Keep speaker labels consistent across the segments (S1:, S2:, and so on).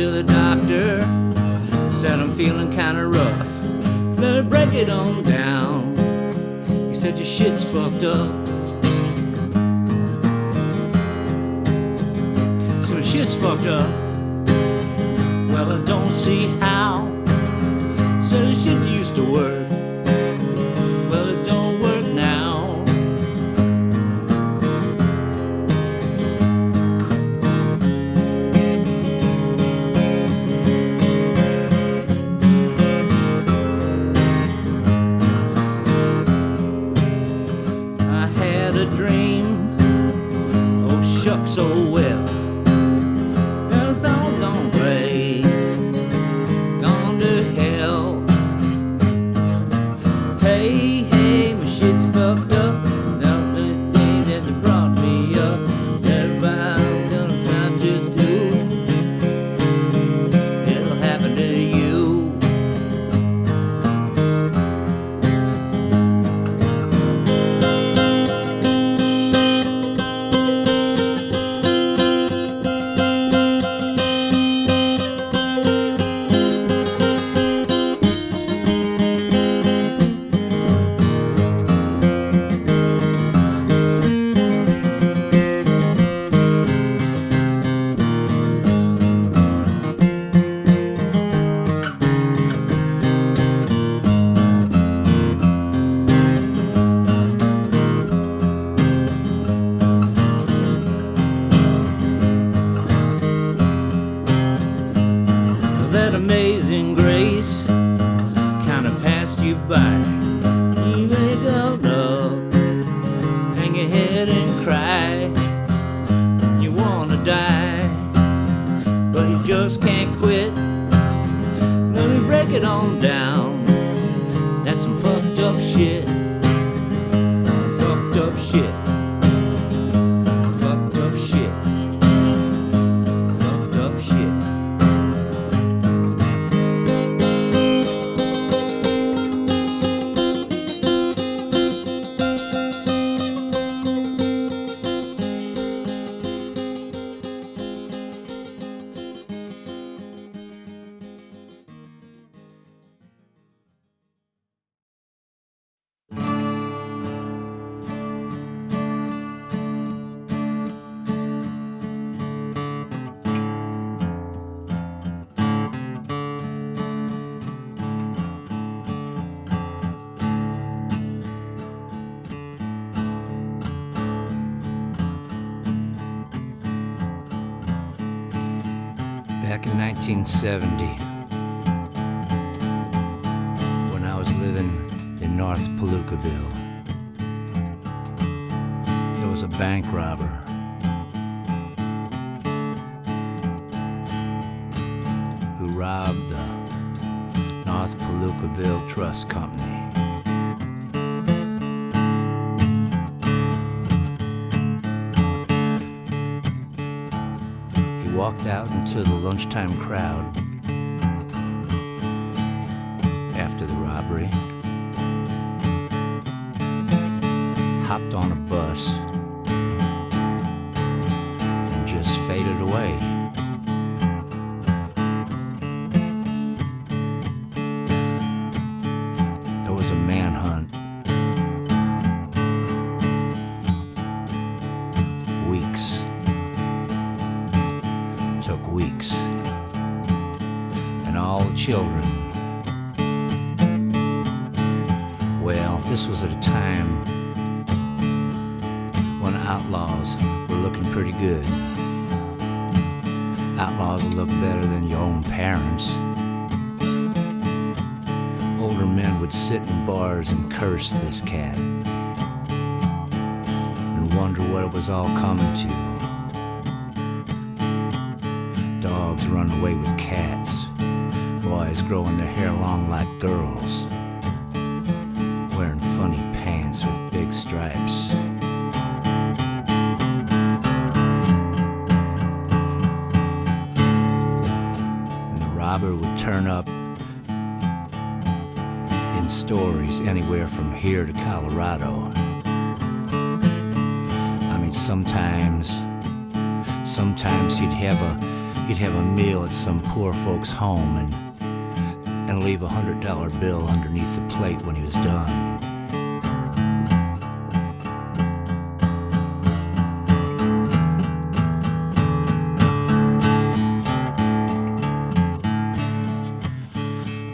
S1: to the doctor, said I'm feeling kinda rough. Let her break it on down. He said your shit's fucked up. So my shit's fucked up. Well, I don't see how. Said the shit used to work. Well, it don't work now. I had a dream. Oh, shucks, oh well. Well, it's all gone gray. Gone to hell. Hey, hey, my shit's fucked up. Now the day that they brought me up, everybody's gonna try to do. It'll happen to you. That amazing grace kinda passed you by. You wake up, hang your head and cry. You wanna die, but you just can't quit. Let me break it on down. That's some fucked up shit. Fucked up shit. Fucked up shit. Fucked up shit. Back in 1970, when I was living in North Palookaville, there was a bank robber who robbed the North Palookaville Trust Company. Walked out into the lunchtime crowd after the robbery, hopped on a bus, and just faded away. There was a manhunt. Weeks. Took weeks, and all the children. Well, this was at a time when outlaws were looking pretty good. Outlaws would look better than your own parents. Older men would sit in bars and curse this cat and wonder what it was all coming to. Dogs run away with cats. Boys growing their hair long like girls. Wearing funny pants with big stripes. And the robber would turn up in stories anywhere from here to Colorado. I mean, sometimes he'd have a he'd have a meal at some poor folks' home and leave a $100 bill underneath the plate when he was done.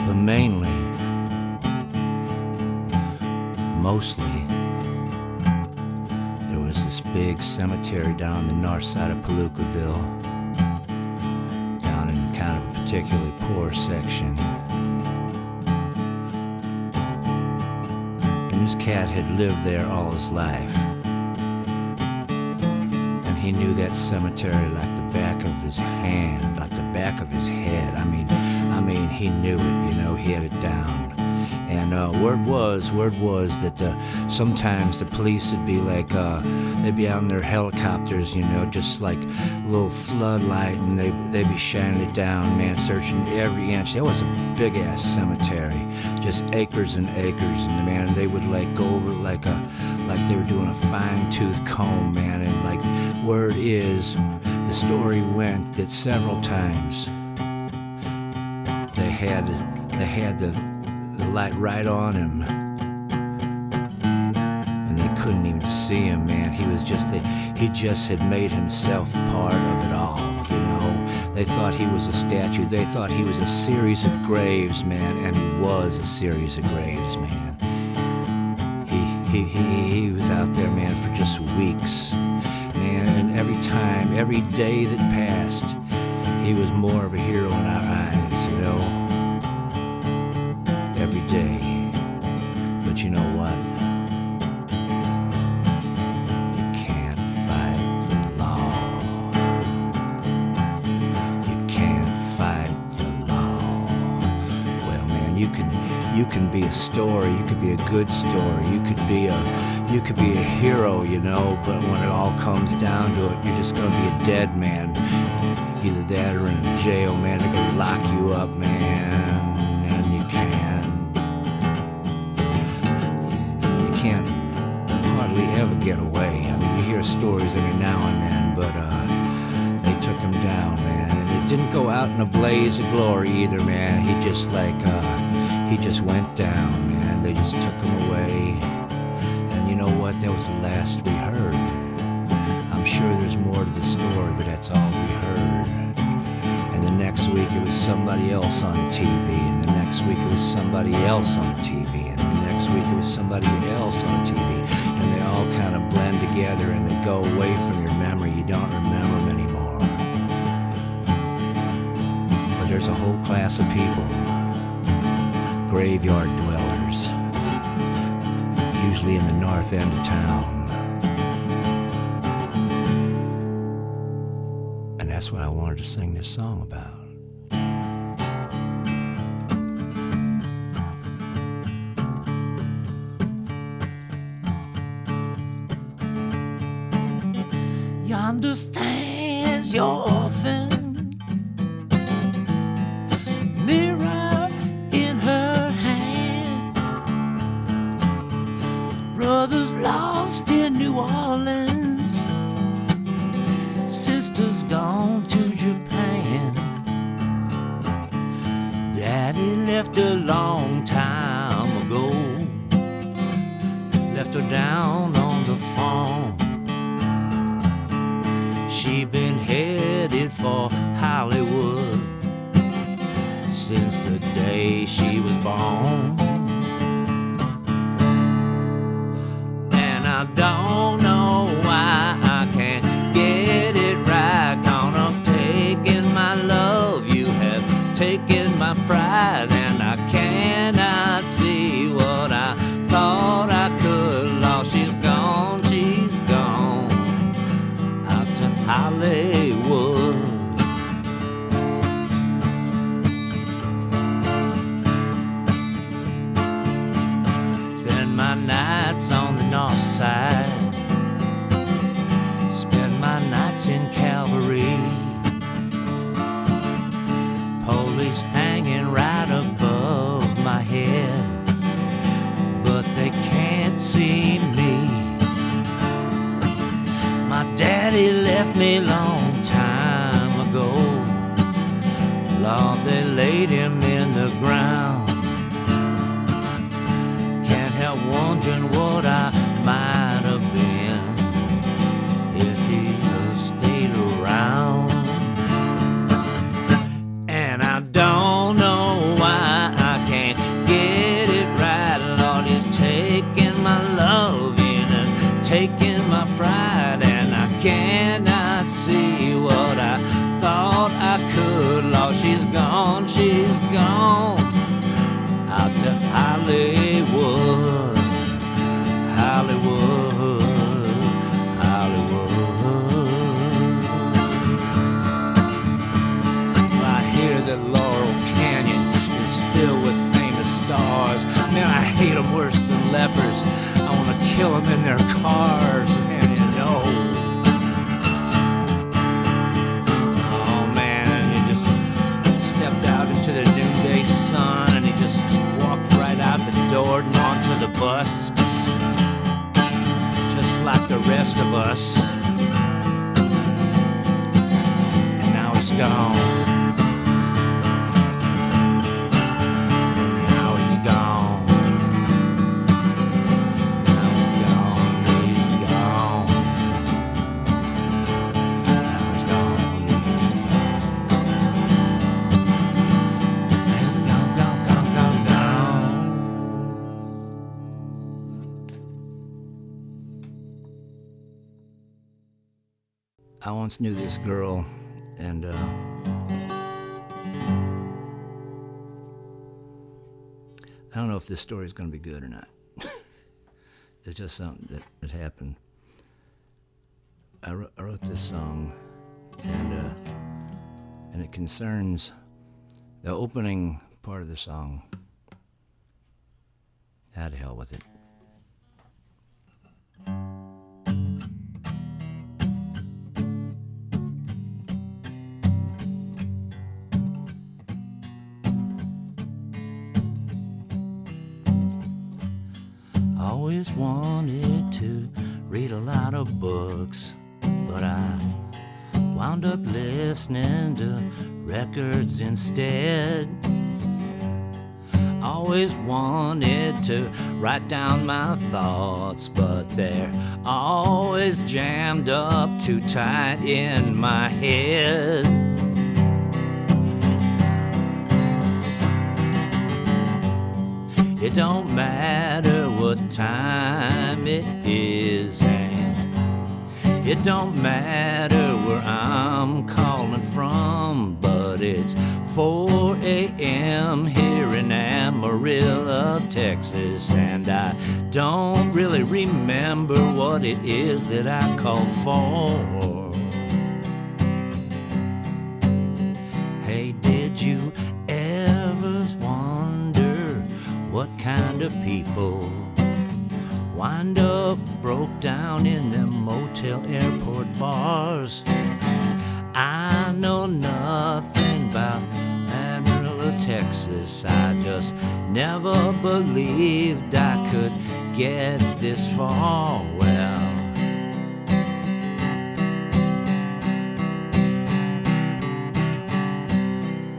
S1: But mostly, there was this big cemetery down the north side of Palookaville, down in kind of a particularly poor section. And this cat had lived there all his life. And he knew that cemetery like the back of his hand, like the back of his head. I mean, he knew it, you know, he had it down. And word was that sometimes the police would be like, they'd be out in their helicopters, you know, just like a little floodlight, and they'd be shining it down, man, searching every inch. That was a big-ass cemetery, just acres and acres, and man, they would like go over it like they were doing a fine-tooth comb, man. And like, word is, the story went that several times they had the light right on him, and they couldn't even see him, man. He just had made himself part of it all, you know. They thought he was a statue. They thought he was a series of graves, man, and he was a series of graves, man. He was out there, man, for just weeks, man, and every day that passed, he was more of a hero in our eyes, you know. Every day. But you know what? You can't fight the law. You can't fight the law. Well, man, you can be a story. You could be a good story. You could be a hero, you know, but when it all comes down to it, you're just gonna be a dead man. Either that or in a jail, man. They're gonna lock you up, man. And you can't hardly ever get away. I mean, you hear stories every now and then, but they took him down, man. And it didn't go out in a blaze of glory either, man. He just went down, man. They just took him away. And you know what? That was the last we heard. I'm sure there's more to the story, but that's all we heard. And the next week it was somebody else on the TV, and the next week it was somebody else on the TV, and the next week it was somebody else on the TV, and they all kind of blend together and they go away from your memory. You don't remember them anymore. But there's a whole class of people, graveyard dwellers, usually in the north end of town. And that's what I wanted to sing this song about. Yonder stands your orphan, mirror in her hand. Brothers lost in New Orleans, sisters gone to Japan. Daddy left a long time ago, left her down on the farm. She been headed for Hollywood since the day she was born. And I don't know why I can't get it right. Gonna taking my love, you have taken my pride, and I cannot see what I thought I could. Lost, she's gone, out to Hollywood. Spend my nights on the north side, spend my nights in Calvary. Police hanging right wondering what I might have been if he had stayed around. And I don't know why I can't get it right. Lord, he's taking my love and taking my pride, and I cannot see what I thought I could. Lord, she's gone out to Hollywood, Hollywood, Hollywood. Well, I hear that Laurel Canyon is filled with famous stars. Man, I hate them worse than lepers. I want to kill them in their cars, and you know. Oh man, and he just stepped out into the noonday sun, and he just walked right out the door and onto the bus, just like the rest of us. And now he's gone. Now he's gone. Now he's gone. He's gone. Now he's gone. He's gone. He's gone, gone, gone, gone, gone. I once knew this girl, and I don't know if this story is going to be good or not. It's just something that happened. I wrote this song, and it concerns the opening part of the song. Ah, to hell with it. Always wanted to read a lot of books, but I wound up listening to records instead. Always wanted to write down my thoughts, but they're always jammed up too tight in my head. It don't matter what time it is, and it don't matter where I'm calling from, but it's 4 a.m. here in Amarillo, Texas, and I don't really remember what it is that I called for. Hey, did you ever wonder what kind of people wind up broke down in them motel airport bars? I know nothing about Amarillo, Texas. I just never believed I could get this far. Well,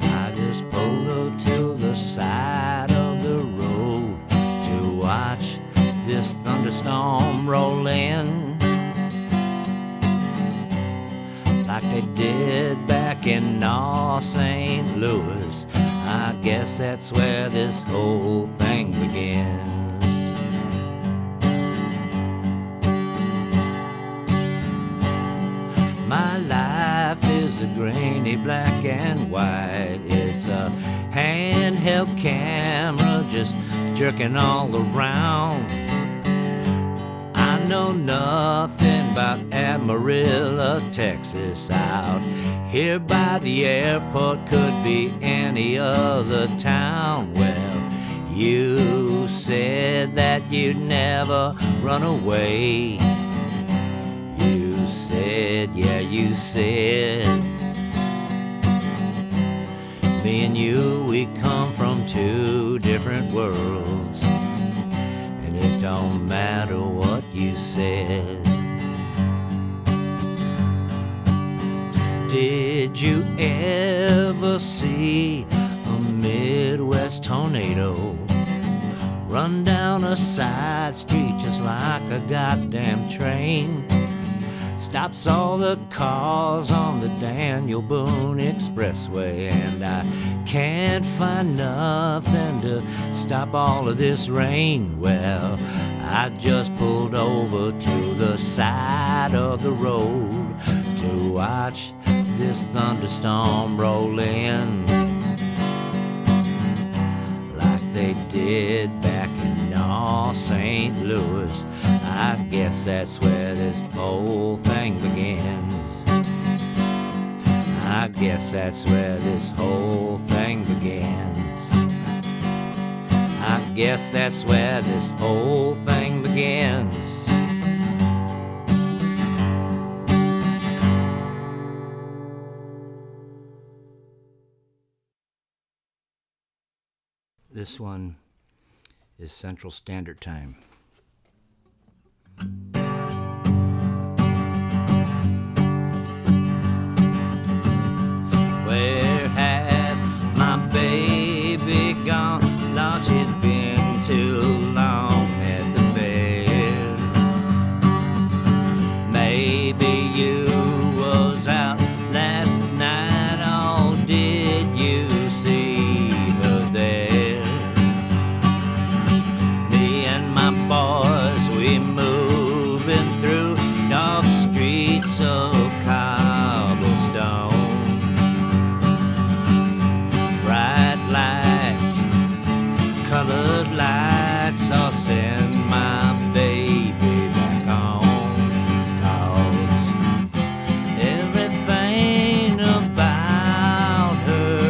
S1: I just pulled up to the side of the road to watch this thunderstorm roll in, like they did back in North St. Louis. I guess that's where this whole thing begins. My life is a grainy black and white. It's a handheld camera just jerking all around. I know nothing about Amarillo, Texas. Out here by the airport could be any other town. Well, you said that you'd never run away. You said, yeah, you said, me and you, we come from two different worlds, and it don't matter what you said. Did you ever see a Midwest tornado run down a side street just like a goddamn train. Stops all the cars on the Daniel Boone Expressway, and I can't find nothing to stop all of this rain. Well, I just pulled over to the side of the road to watch this thunderstorm roll in, like they did back in North St. Louis. I guess that's where this whole thing begins. I guess that's where this whole thing begins. I guess that's where this whole thing begins. This one is Central Standard Time. Where has my baby gone? Lord, she's been too long at the fair. Maybe you was out last night, oh, did you see her there? Me and my boys, we moving through dark streets of cobblestone. Bright lights, colored lights, I'll send my baby back home. 'Cause everything about her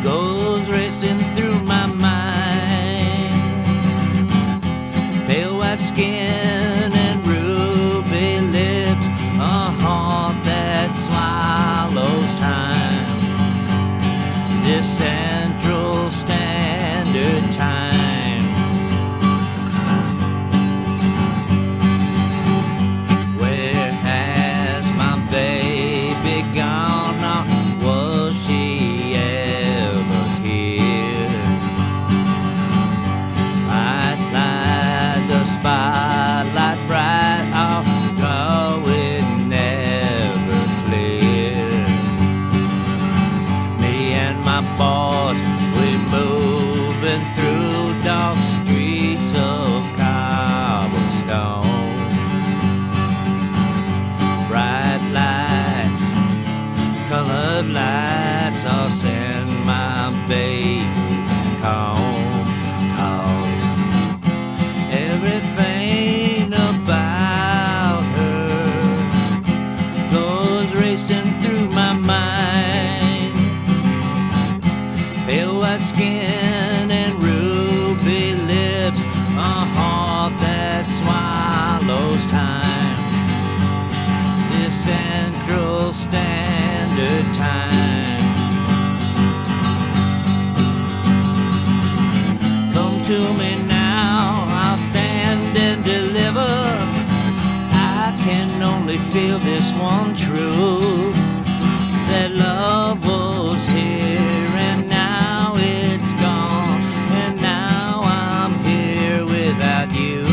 S1: goes racing through my mind. Pale white skin and ruby lips, a heart that swallows time. This Central Standard Time. Where has my baby gone? Or was she ever here? I'd light the spotlight bright, although it never clear. Me and my boys, we moving through dark streets of cobblestone. Bright lights, colored lights, I'll send my baby back home. 'Cause everything about her goes racing through my mind. Pale white skin and ruby lips, a heart that swallows time. This Central Standard Time. Come to me now, I'll stand and deliver. I can only feel this one true, that love was here and now it's gone, and now I'm here without you.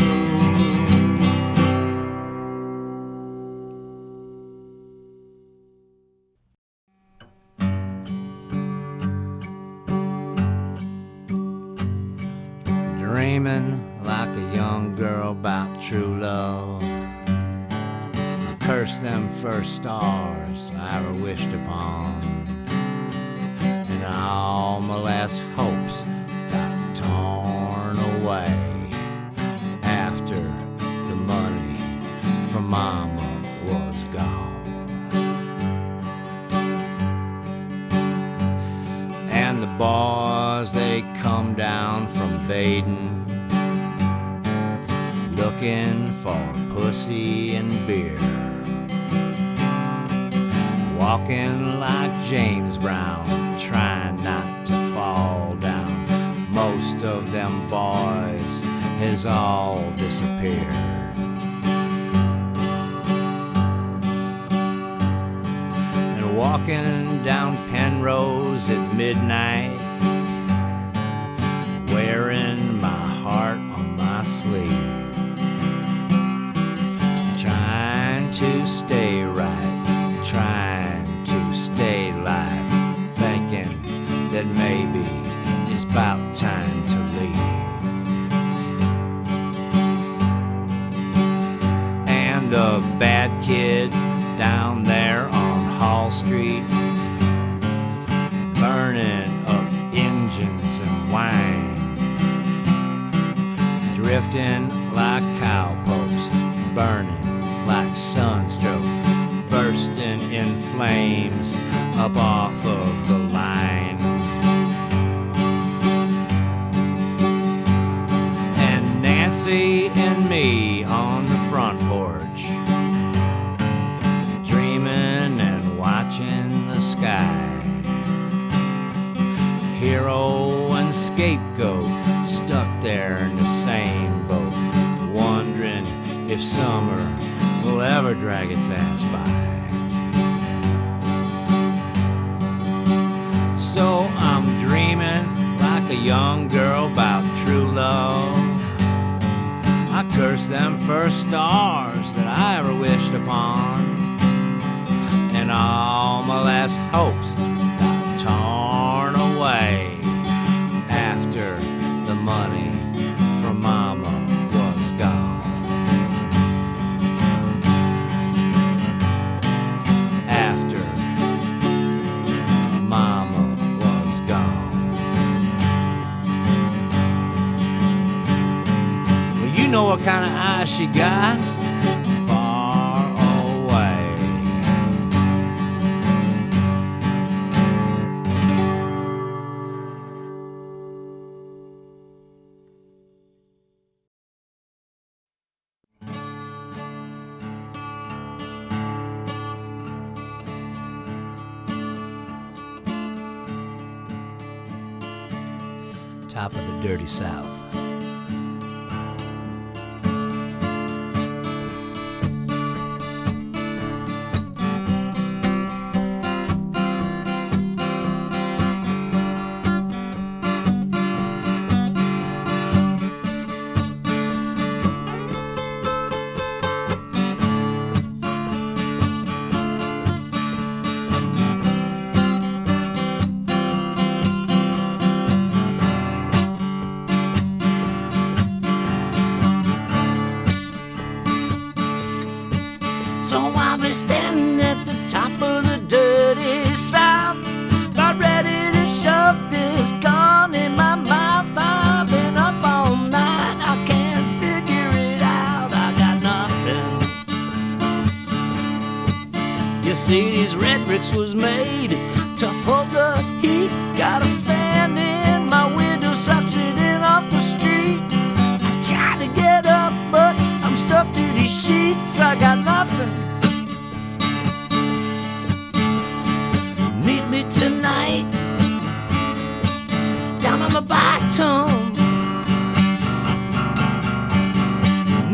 S1: Dreaming like a young girl about true love. I curse them first stars I ever wished upon, and all my last hopes got torn away after the money from Momma was gone. And the boys, they come down from Baden, looking for pussy and beer, walking like James Brown, trying not to fall down. Most of them boys has all disappeared. And walking down Penrose at midnight, wearing sleeve, trying to stay right, trying to stay alive, thinking that maybe it's about time to leave. And the bad kids down there on Hall Street, burning up engines and wine, drifting like cowpokes, burning like sunstroke, bursting in flames up off of the line. And Nancy and me on the front porch, dreaming and watching the sky. Hero and scapegoat stuck there in the same boat, wondering if summer will ever drag its ass by. So I'm dreaming like a young girl about true love. I curse them first stars that I ever wished upon, and all my last hopes got torn away after the money from Momma was gone. After Momma was gone. Well, you know what kind of eyes she got? Far away. Top of the dirty South. So I'll be standing at the top of the dirty South, about ready to shove this gun in my mouth. I've been up all night, I can't figure it out, I got nothing. You see, these red bricks was made to hold the heat. Got a fan in my window, sucks it in off the street. I try to get up, but I'm stuck to these sheets. I got nothing. Meet me tonight down on the bottom.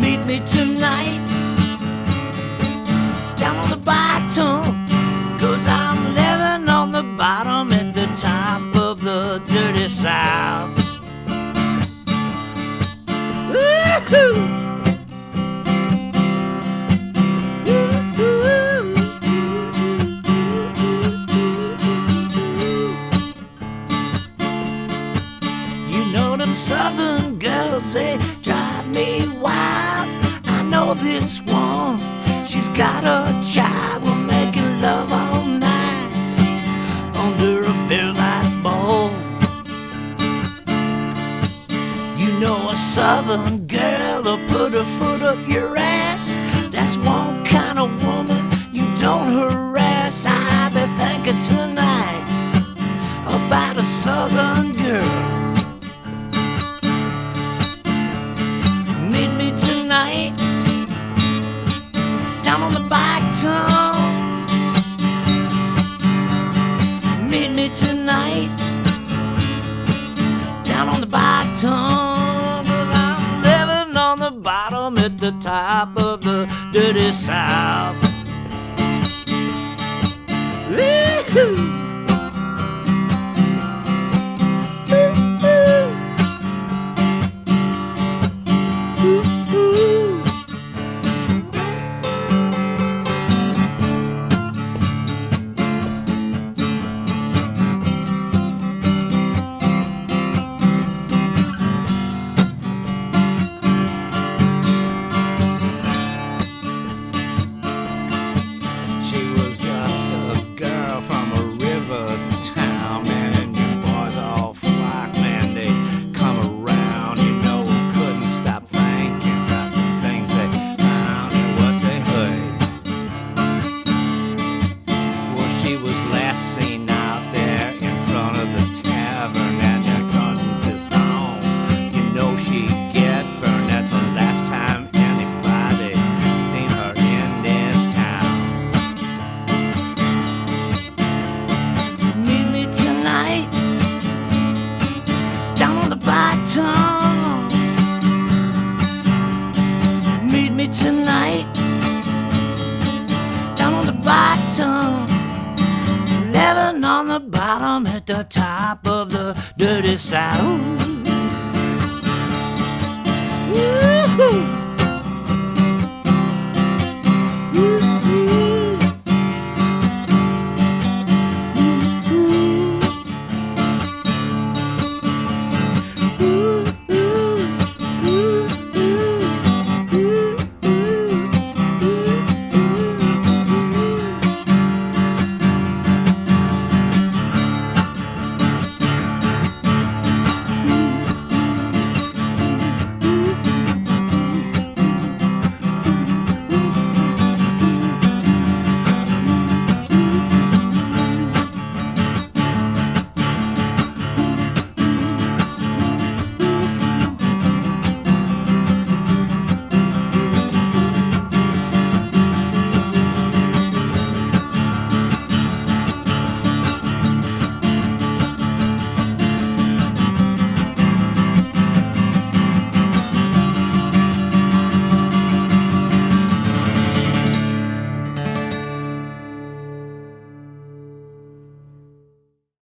S1: Meet me tonight down on the bottom, 'cause I'm living on the bottom at the top of the dirty South. Woo-hoo! Southern girls, they drive me wild. I know this one, she's got a child. We're making love all night under a bare light bulb. You know a Southern girl will put her foot up your ass. That's one kind of woman you don't harass. I'll be thinking tonight about a Southern girl. Meet me tonight down on the bottom. Meet me tonight down on the bottom. But I'm living on the bottom at the top of the dirty South. Woo-hoo! 7 on the bottom at the top of the dirty saddle. Woo-hoo!